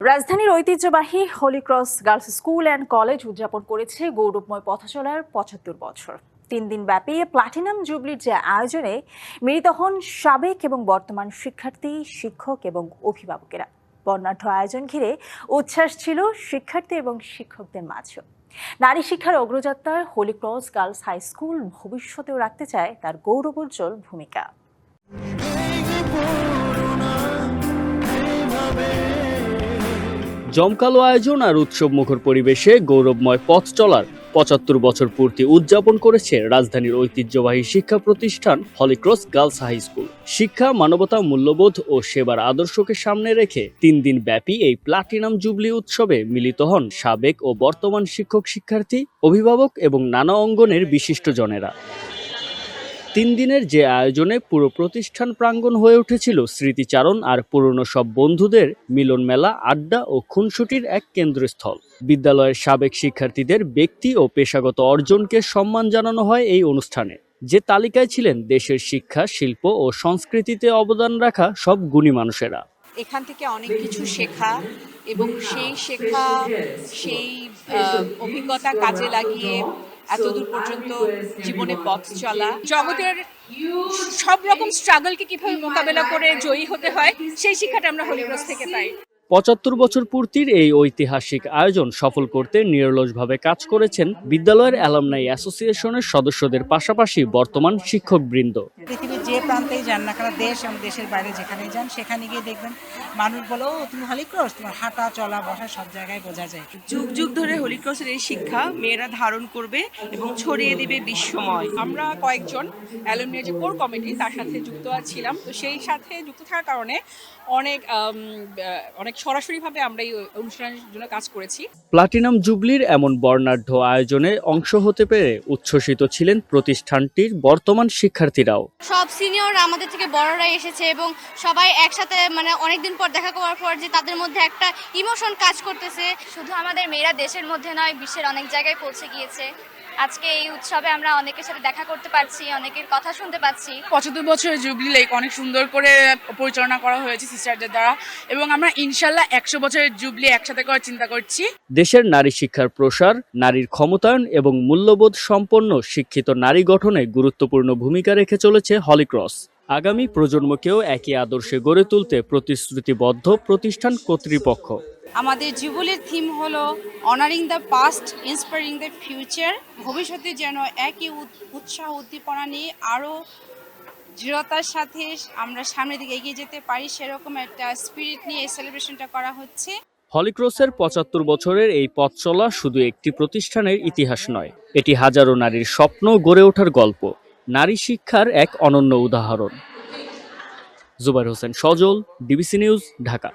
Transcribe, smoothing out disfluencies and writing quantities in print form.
রাজধানীর ঐতিহ্যবাহী Holy Cross girls school and college উদযাপন করেছে গৌরবময় পথচলার ৭৫ বছর। ৩ দিন ব্যাপী প্লাটিনাম জুবলির যে আয়োজনে মিলিত হন সাবেক এবং বর্তমান শিক্ষার্থী, শিক্ষক এবং অভিভাবকেরা। বর্ণাঢ্য আয়োজন ঘিরে উচ্ছ্বাস ছিল শিক্ষার্থী এবং শিক্ষকদের মাঝেও। নারী শিক্ষার অগ্রযাত্রায় হলি ক্রস গার্লস হাই স্কুল ভবিষ্যতেও রাখতে চায় তার গৌরবোজ্জ্বল ভূমিকা। জমকালো আয়োজন আর উৎসবমুখর পরিবেশে গৌরবময় পথ চলার ৭৫ বছর পূর্তি উদযাপন করেছে রাজধানীর ঐতিহ্যবাহী শিক্ষা প্রতিষ্ঠান হলি ক্রস গার্লস হাই স্কুল। শিক্ষা, মানবতা, মূল্যবোধ ও সেবার আদর্শকে সামনে রেখে ৩ দিন ব্যাপী এই প্লাটিনাম জুবলি উৎসবে মিলিত হন সাবেক ও বর্তমান শিক্ষক, শিক্ষার্থী, অভিভাবক এবং নানা অঙ্গনের বিশিষ্টজনেরা। ৩ দিনের যে আয়োজনে পুরো প্রতিষ্ঠান প্রাঙ্গণ হয়ে উঠেছিল স্মৃতিচারণ আর পুরনো সব বন্ধুদের মিলন মেলা, আড্ডা ও খুনসুটির এক কেন্দ্রস্থল। বিদ্যালয়ের সাবেক শিক্ষার্থীদের ব্যক্তি ও পেশাগত অর্জনকে সম্মান জানানো হয় এই অনুষ্ঠানে। যে তালিকায় ছিলেন দেশের শিক্ষা, শিল্প ও সংস্কৃতিতে অবদান রাখা সব গুণী মানুষেরা। এখান থেকে অনেক কিছু শেখা এবং সেই শেখা, সেই অভিজ্ঞতা কাজে লাগিয়ে এতদূর পর্যন্ত জীবনে পথ চলা, জগতের সব রকম স্ট্রাগলকে কিভাবে মোকাবেলা করে জয়ী হতে হয়, সেই শিক্ষাটা আমরা হলি ক্রস থেকে পাই। ৭৫ বছর পূর্তির এই ঐতিহাসিক আয়োজন সফল করতে নিরলসভাবে কাজ করেছেন বিদ্যালয়ের অ্যালামনাই অ্যাসোসিয়েশনের সদস্যদের পাশাপাশি বর্তমান শিক্ষকবৃন্দ। পৃথিবীর যে প্রান্তেই যান না কেন, দেশ এবং দেশের বাইরে যেখানেই যান, সেখানে গিয়ে দেখবেন মানুষ বলো তুমি হলি ক্রস, তোমার হাঁটা চলা বসা সব জায়গায় বোঝা যায়। যুগ যুগ ধরে হলি ক্রসের এই শিক্ষা মেয়েরা ধারণ করবে এবং ছড়িয়ে দিবে বিশ্বময়। আমরা কয়েকজন অ্যালুমনি যে কোর কমিটি তার সাথে যুক্ত ছিলাম, তো সেই সাথে যুক্ত থাকার কারণে অনেক সরাসরিভাবে আমরা এই অনুষ্ঠানের জন্য কাজ করেছি। প্লাটিনাম জুবলির এমন বর্ণাঢ্য আয়োজনে অংশ হতে পেরে উচ্ছ্বসিত ছিলেন প্রতিষ্ঠানটির বর্তমান শিক্ষার্থীরাও। সব সিনিয়ররা আমাদের থেকে বড়রা এসেছে এবং সবাই একসাথে অনেকদিন পর দেখা করার পর যে তাদের মধ্যে একটা ইমোশন কাজ করতেছে। শুধু আমাদের মেয়েরা দেশের মধ্যে নয়, বিশ্বের অনেক জায়গায় পৌঁছে গিয়েছে। আজকে এই উৎসবে আমরা অনেকের সাথে দেখা করতে পারছি, অনেকের কথা শুনতে পাচ্ছি। ৭৫ বছরের জুবলি লাইক অনেক সুন্দর করে পরিচালনা করা হয়েছে সিস্টারদের দ্বারা, এবং আমরা ইনশাল্লাহ ১০০ বছরের জুবলি একসাথে করার চিন্তা করছি। দেশের নারী শিক্ষার প্রসার, নারীর ক্ষমতায়ন এবং মূল্যবোধ সম্পন্ন শিক্ষিত নারী গঠনে গুরুত্বপূর্ণ ভূমিকা রেখে চলেছে হলি ক্রস। আগামী প্রজন্মকেও একই আদর্শে গড়ে তুলতে প্রতিশ্রুতিবদ্ধ প্রতিষ্ঠান কর্তৃপক্ষ। আমাদের জুবলির থিম হলো honouring the past, inspiring the future. ভবিষ্যতে যেন একই উৎসাহ উদ্দীপনা নিয়ে আরও দৃঢ়তার সাথে আমরা সামনের দিকে এগিয়ে যেতে পারি, সেরকম একটা স্পিরিট নিয়ে এই সেলিব্রেশনটা করা হচ্ছে। হলি ক্রসের ৭৫ বছরের এই পথ চলা শুধু একটি প্রতিষ্ঠানের ইতিহাস নয়, এটি হাজারো নারীর স্বপ্ন গড়ে ওঠার গল্প, নারী শিক্ষার এক অনন্য উদাহরণ। জুবাইর হোসেন সজল, ডিবিসি নিউজ, ঢাকা।